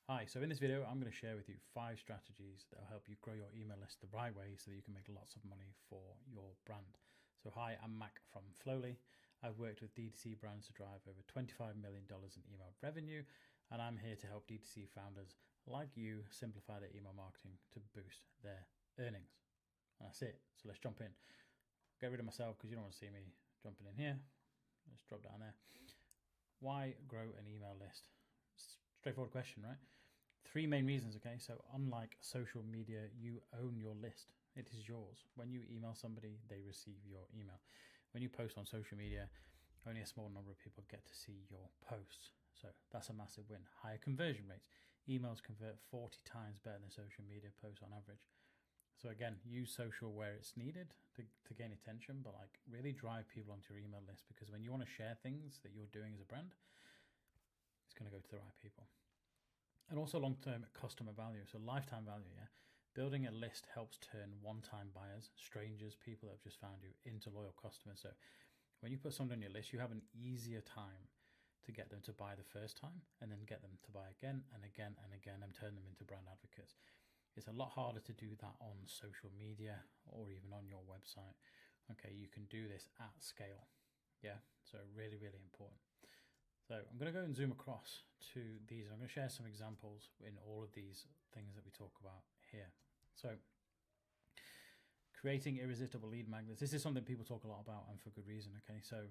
Hi, so in this video, I'm going to share with you 5 strategies that will help you grow your email list the right way so that you can make lots of money for your brand. So hi, I'm Mac from Flowly. I've worked with D2C brands to drive over $25 million in email revenue, and I'm here to help D2C founders like you simplify their email marketing to boost their earnings. And that's it. So let's jump in. Get rid of myself because you don't want to see me jumping in here. Let's drop down there. Why grow an email list? Straightforward question, right? 3 main reasons, okay? So unlike social media, you own your list. It is yours. When you email somebody, they receive your email. When you post on social media, only a small number of people get to see your posts. So that's a massive win. Higher conversion rates. Emails convert 40 times better than social media posts on average. So again, use social where it's needed to gain attention, but like really drive people onto your email list, because when you want to share things that you're doing as a brand, it's going to go to the right people. And also long-term customer value, so lifetime value, yeah? Building a list helps turn one-time buyers, strangers, people that have just found you, into loyal customers. So when you put someone on your list, you have an easier time to get them to buy the first time and then get them to buy again and again and again and turn them into brand advocates. It's a lot harder to do that on social media or even on your website. Okay, you can do this at scale. Yeah, so really, really important. So I'm going to go and zoom across to these, and I'm going to share some examples in all of these things that we talk about here. So creating irresistible lead magnets. This is something people talk a lot about, and for good reason. Okay, so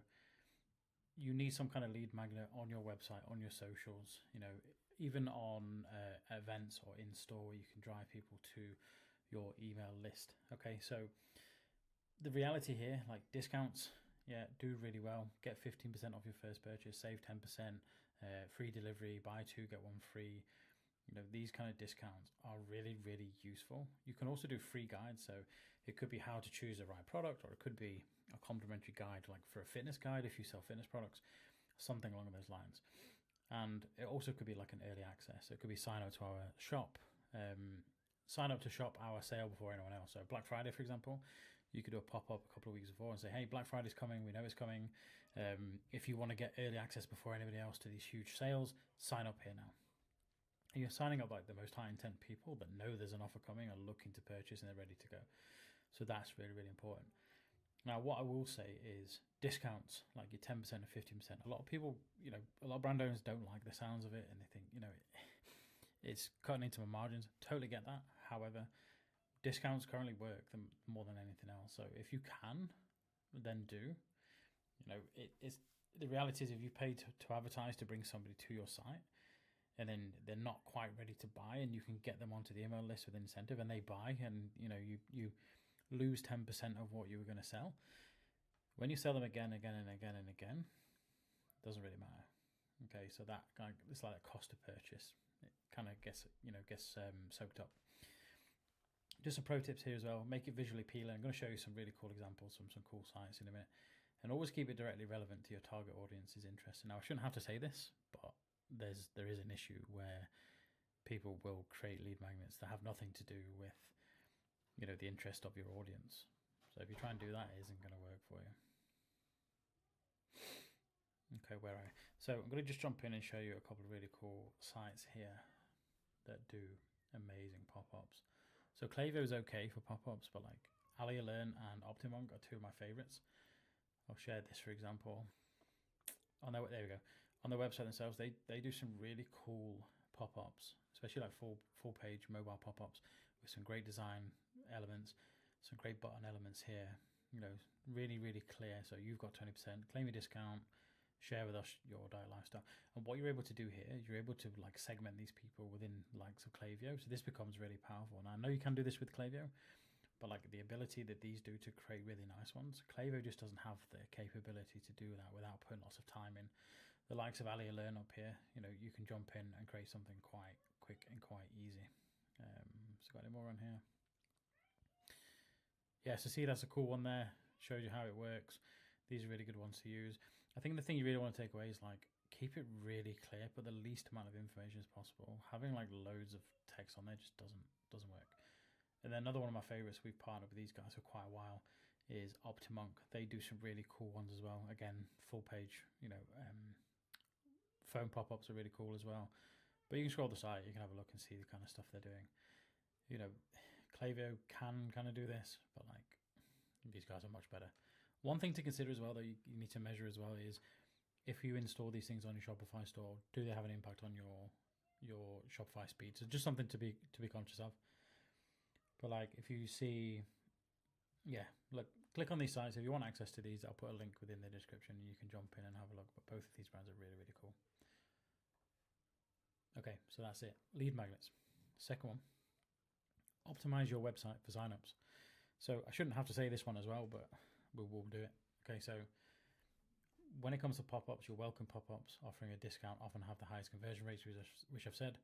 you need some kind of lead magnet on your website, on your socials, even on events or in store, where you can drive people to your email list. Okay, so the reality here, like discounts, yeah, do really well. Get 15% off your first purchase, save 10%, free delivery, buy 2, get 1 free. These kind of discounts are really, really useful. You can also do free guides. So it could be how to choose the right product, or it could be a complimentary guide, like for a fitness guide if you sell fitness products, something along those lines. And it also could be like an early access. So it could be sign up to our shop, sign up to shop our sale before anyone else. So Black Friday, for example, you could do a pop-up a couple of weeks before and say, hey, Black Friday's coming, we know it's coming. If you want to get early access before anybody else to these huge sales, sign up here now. And you're signing up like the most high intent people that know there's an offer coming, are looking to purchase, and they're ready to go. So that's really, really important. Now, what I will say is discounts, like your 10% or 15%. A lot of people, a lot of brand owners don't like the sounds of it, and they think, it's cutting into my margins. Totally get that. However, discounts currently work more than anything else. So if you can, then do. It's the reality is, if you pay to advertise to bring somebody to your site, and then they're not quite ready to buy, and you can get them onto the email list with incentive, and they buy, and you lose 10% of what you were going to sell. When you sell them again, and again, it doesn't really matter. Okay, so that kind of, it's like a cost of purchase. It kind of gets soaked up. Just some pro tips here as well. Make it visually appealing. I'm going to show you some really cool examples from some cool sites in a minute, and always keep it directly relevant to your target audience's interest. Now, I shouldn't have to say this, but there is an issue where people will create lead magnets that have nothing to do with the interest of your audience. So if you try and do that, it isn't going to work for you. Okay, so I'm going to just jump in and show you a couple of really cool sites here that do amazing pop-ups. So Klaviyo is okay for pop-ups, but like AliaLearn and Optimonk are 2 of my favorites. I'll share this, for example. There we go. On their website themselves, they do some really cool pop-ups, especially like full page mobile pop-ups with some great design elements, some great button elements here. Really, really clear. So you've got 20%, claim your discount, share with us your diet lifestyle. And what you're able to do here, you're able to like segment these people within likes of Klaviyo. So this becomes really powerful. Now I know you can do this with Klaviyo, but like the ability that these do to create really nice ones, Klaviyo just doesn't have the capability to do that without putting lots of time in. The likes of AliaLearn up here, you can jump in and create something quite quick and quite easy. So got any more on here? Yeah, so see, that's a cool one there. Shows you how it works. These are really good ones to use. I think the thing you really want to take away is like, keep it really clear, put the least amount of information as possible. Having like loads of text on there just doesn't work. And then another one of my favorites, we've partnered with these guys for quite a while, is Optimonk. They do some really cool ones as well. Again, full page, phone pop-ups are really cool as well. But you can scroll the site, you can have a look and see the kind of stuff they're doing. You know, Klaviyo can kind of do this, but like these guys are much better. One thing to consider as well, though, you need to measure as well, is if you install these things on your Shopify store, do they have an impact on your Shopify speed? So just something to be conscious of. But like if you see, yeah, look, click on these sites if you want access to these. I'll put a link within the description. You can jump in and have a look. But both of these brands are really, really cool. Okay, so that's it. Lead magnets. Second one, optimize your website for signups. So I shouldn't have to say this one as well, but we'll do it. Okay, so when it comes to pop-ups, your welcome pop-ups offering a discount often have the highest conversion rates, which I've said.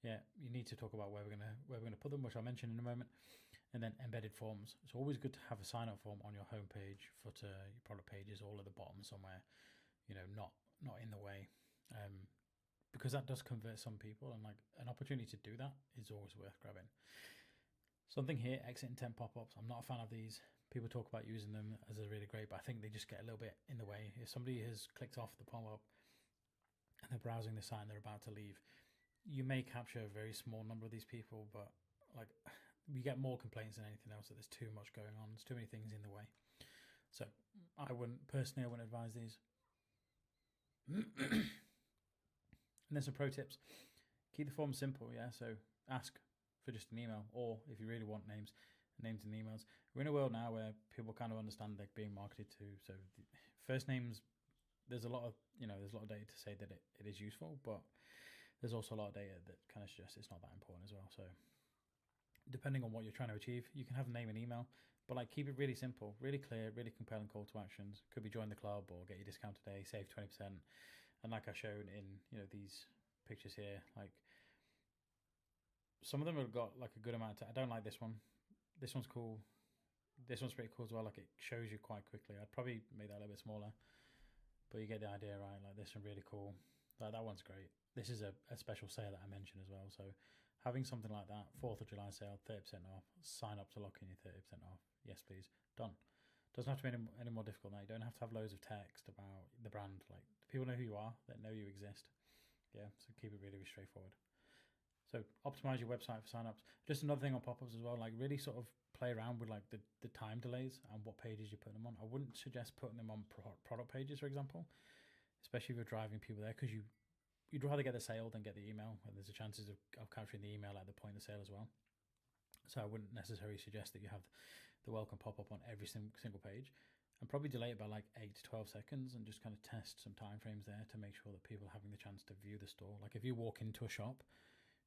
Yeah, you need to talk about where we're gonna put them, which I'll mention in a moment. And then embedded forms. It's always good to have a sign-up form on your homepage, footer, your product pages, all at the bottom somewhere. You know, not in the way, because that does convert some people, and like an opportunity to do that is always worth grabbing. Something here, exit intent pop-ups. I'm not a fan of these. People talk about using them as they're really great, but I think they just get a little bit in the way. If somebody has clicked off the pop-up and they're browsing the site and they're about to leave, you may capture a very small number of these people, but like we get more complaints than anything else that there's too much going on. There's too many things in the way. So I wouldn't advise these. And then some pro tips. Keep the form simple, yeah? So ask for just an email, or if you really want names and emails. We're in a world now where people kind of understand they're being marketed to. So first names, there's a lot of data to say that it is useful, but there's also a lot of data that kind of suggests it's not that important as well. So depending on what you're trying to achieve, you can have a name and email, but like keep it really simple, really clear, really compelling call to actions. Could be join the club or get your discount today, save 20%. And like I showed in, these pictures here, like some of them have got like a good amount I don't like this one. This one's cool. This one's pretty cool as well. Like it shows you quite quickly. I'd probably make that a little bit smaller, but you get the idea, right? Like this one really cool. Like that one's great. This is a special sale that I mentioned as well. So having something like that, 4th of July sale, 30% off, sign up to lock in your 30% off. Yes, please. Done. Doesn't have to be any more difficult now. You don't have to have loads of text about the brand. Like people know who you are, that know you exist. Yeah, so keep it really, really straightforward. So optimize your website for signups. Just another thing on pop-ups as well, like really sort of play around with like the time delays and what pages you're putting them on. I wouldn't suggest putting them on product pages, for example, especially if you're driving people there, because you'd rather get the sale than get the email, and there's a chances of capturing the email at the point of sale as well. So I wouldn't necessarily suggest that you have the welcome pop-up on every single page, and probably delay it by like 8 to 12 seconds and just kind of test some time frames there to make sure that people are having the chance to view the store. Like if you walk into a shop,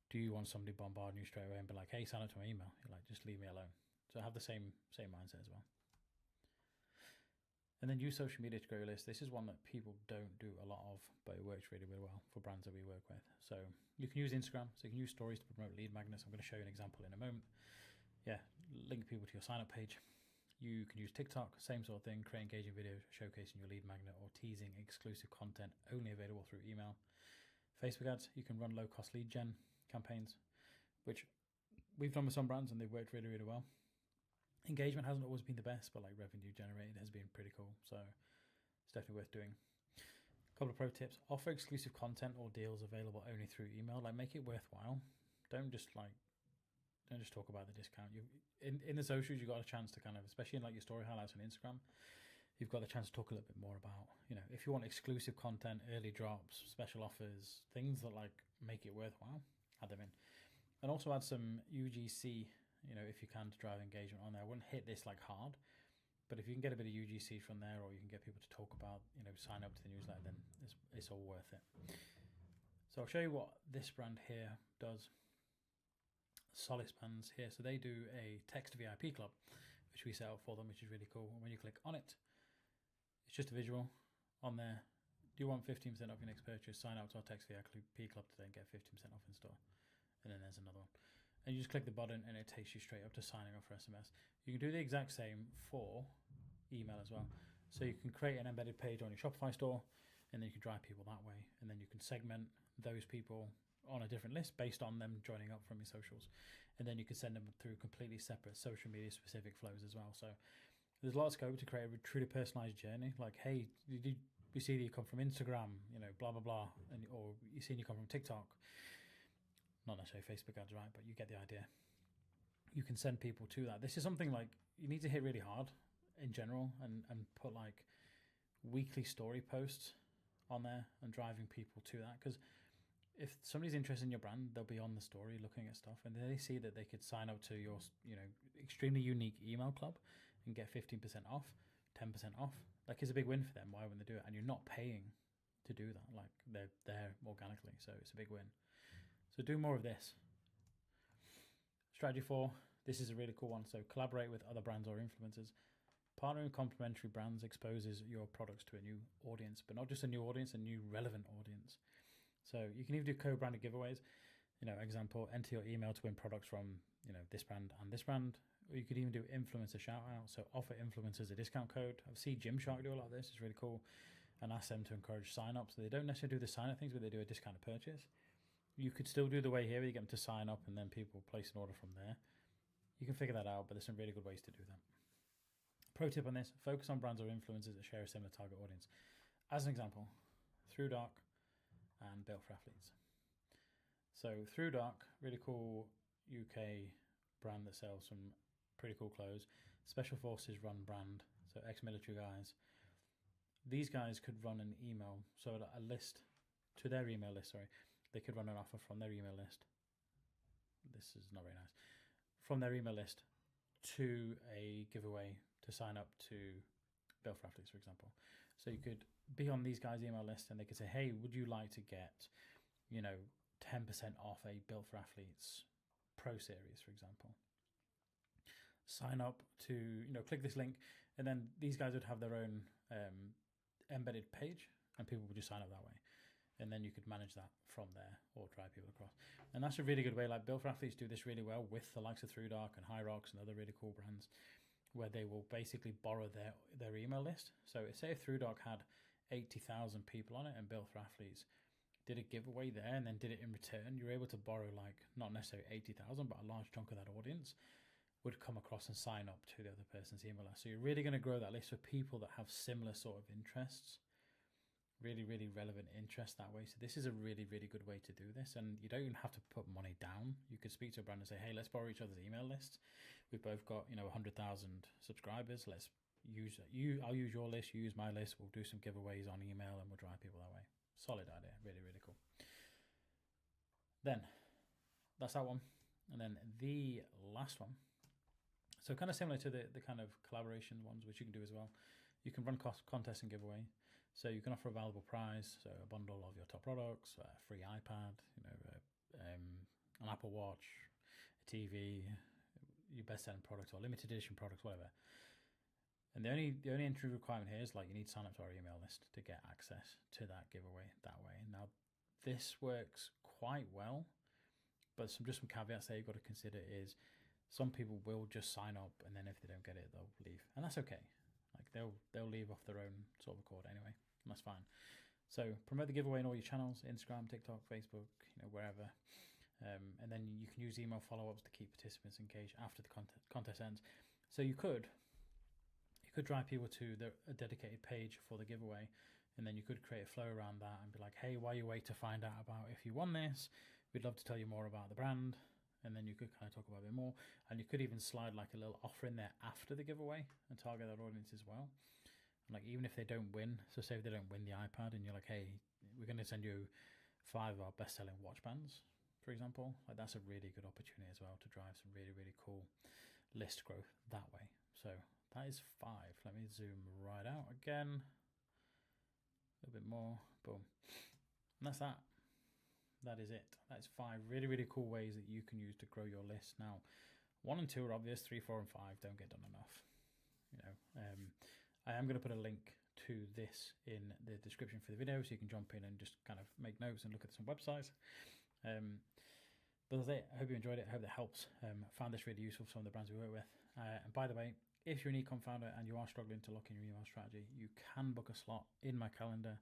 do you want somebody bombarding you straight away and be like, hey, sign up to my email? You're like, just leave me alone. So have the same mindset as well. And then use social media to grow your list. This is one that people don't do a lot of, but it works really, really well for brands that we work with. So you can use Instagram. So you can use stories to promote lead magnets. I'm going to show you an example in a moment. Yeah, link people to your sign-up page. You can use TikTok, same sort of thing. Create engaging videos showcasing your lead magnet or teasing exclusive content only available through email. Facebook ads, you can run low-cost lead gen campaigns, which we've done with some brands and they've worked really, really well. Engagement hasn't always been the best, but like revenue generated has been pretty cool. So it's definitely worth doing. A couple of pro tips: offer exclusive content or deals available only through email. Like make it worthwhile. Don't just talk about the discount. You in the socials, you've got a chance to kind of, especially in like your story highlights on Instagram, you've got the chance to talk a little bit more about, if you want exclusive content, early drops, special offers, things that like make it worthwhile, add them in. And also add some UGC, if you can, to drive engagement on there. I wouldn't hit this like hard, but if you can get a bit of UGC from there, or you can get people to talk about, sign up to the newsletter, then it's all worth it. So I'll show you what this brand here does. Solace Bands here. So they do a text VIP club, which we set up for them, which is really cool. And when you click on it, it's just a visual on there. Do you want 15% off your next purchase? Sign up to our text VIP club today and get 15% off in store. And then there's another one. And you just click the button and it takes you straight up to signing up for SMS. You can do the exact same for email as well. So you can create an embedded page on your Shopify store, and then you can drive people that way. And then you can segment those people on a different list based on them joining up from your socials. And then you can send them through completely separate social media specific flows as well. So there's a lot of scope to create a truly personalized journey. Like, hey, we see that you come from Instagram, blah, blah, blah. Or you see you come from TikTok. necessarily Facebook ads, right? But you get the idea. You can send people to that. This is something like you need to hit really hard in general and put like weekly story posts on there and driving people to that, because if somebody's interested in your brand, they'll be on the story looking at stuff, and then they see that they could sign up to your extremely unique email club and get 15% off, 10% off. Like, it's a big win for them. Why wouldn't they do it? And you're not paying to do that. Like, they're there organically, so it's a big win. So do more of this. Strategy 4, this is a really cool one. So collaborate with other brands or influencers. Partnering with complementary brands exposes your products to a new audience, but not just a new audience, a new relevant audience. So you can even do co-branded giveaways. Example, enter your email to win products from, this brand and this brand. Or you could even do influencer shout out. So offer influencers a discount code. I've seen Gymshark do a lot of this. It's really cool. And ask them to encourage sign-ups. So they don't necessarily do the sign-up things, but they do a discounted purchase. You could still do the way here where you get them to sign up and then people place an order from there. You can figure that out, but there's some really good ways to do that. Pro tip on this, focus on brands or influencers that share a similar target audience. As an example, Through Dark and Built for Athletes. So Through Dark, really cool UK brand that sells some pretty cool clothes. Special Forces run brand, so ex-military guys. These guys could run an email, so a list to their email list, they could run an offer from their email list. This is not very nice. From their email list to a giveaway to sign up to Built for Athletes, for example. So you could be on these guys' email list and they could say, hey, would you like to get, 10% off a Built for Athletes Pro Series, for example? Sign up to, click this link, and then these guys would have their own embedded page and people would just sign up that way. And then you could manage that from there or drive people across. And that's a really good way. Like Built for Athletes do this really well with the likes of Through Dark and High Rocks and other really cool brands, where they will basically borrow their email list. So say if Through Dark had 80,000 people on it and Built for Athletes did a giveaway there and then did it in return, you're able to borrow like not necessarily 80,000, but a large chunk of that audience would come across and sign up to the other person's email list. So you're really going to grow that list of people that have similar sort of interests. Really, really relevant interest that way. So this is a really, really good way to do this. And you don't even have to put money down. You could speak to a brand and say, hey, let's borrow each other's email lists. We've both got, 100,000 subscribers. Let's use I'll use your list, you use my list. We'll do some giveaways on email and we'll drive people that way. Solid idea. Really, really cool. Then that's that one. And then the last one. So kind of similar to the kind of collaboration ones, which you can do as well. You can run contests and giveaway. So you can offer a valuable prize, so a bundle of your top products, a free iPad, an Apple Watch, a TV, your best-selling products or limited edition products, whatever. And the only entry requirement here is like you need to sign up to our email list to get access to that giveaway that way. Now, this works quite well, but some caveats that you've got to consider is some people will just sign up and then if they don't get it, they'll leave, and that's okay. Like they'll leave off their own sort of accord anyway. And that's fine. So promote the giveaway in all your channels, Instagram, TikTok, Facebook, wherever. And then you can use email follow-ups to keep participants engaged after the contest ends. So you could drive people to a dedicated page for the giveaway, and then you could create a flow around that and be like, hey, while you wait to find out about if you won this, we'd love to tell you more about the brand. And then you could kind of talk about it more. And you could even slide like a little offer in there after the giveaway and target that audience as well. Like even if they don't win, so say if they don't win the iPad and you're like, hey, we're going to send you 5 of our best-selling watch bands, for example, like that's a really good opportunity as well to drive some really, really cool list growth that way. So that is 5. Let me zoom right out again. A little bit more. Boom. And that's that. That is it. That's 5 really, really cool ways that you can use to grow your list. Now, 1 and 2 are obvious. 3, 4, and 5 don't get done enough. I am going to put a link to this in the description for the video so you can jump in and just kind of make notes and look at some websites. But that's it. I hope you enjoyed it. I hope that helps. Found this really useful for some of the brands we work with. And by the way, if you're an e-com founder and you are struggling to lock in your email strategy, you can book a slot in my calendar,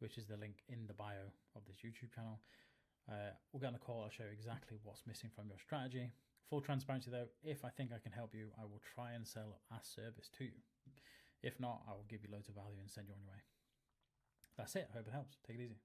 which is the link in the bio of this YouTube channel. We'll get on the call. I'll show you exactly what's missing from your strategy. Full transparency though, if I think I can help you, I will try and sell a service to you. If not, I will give you loads of value and send you on your way. That's it. I hope it helps. Take it easy.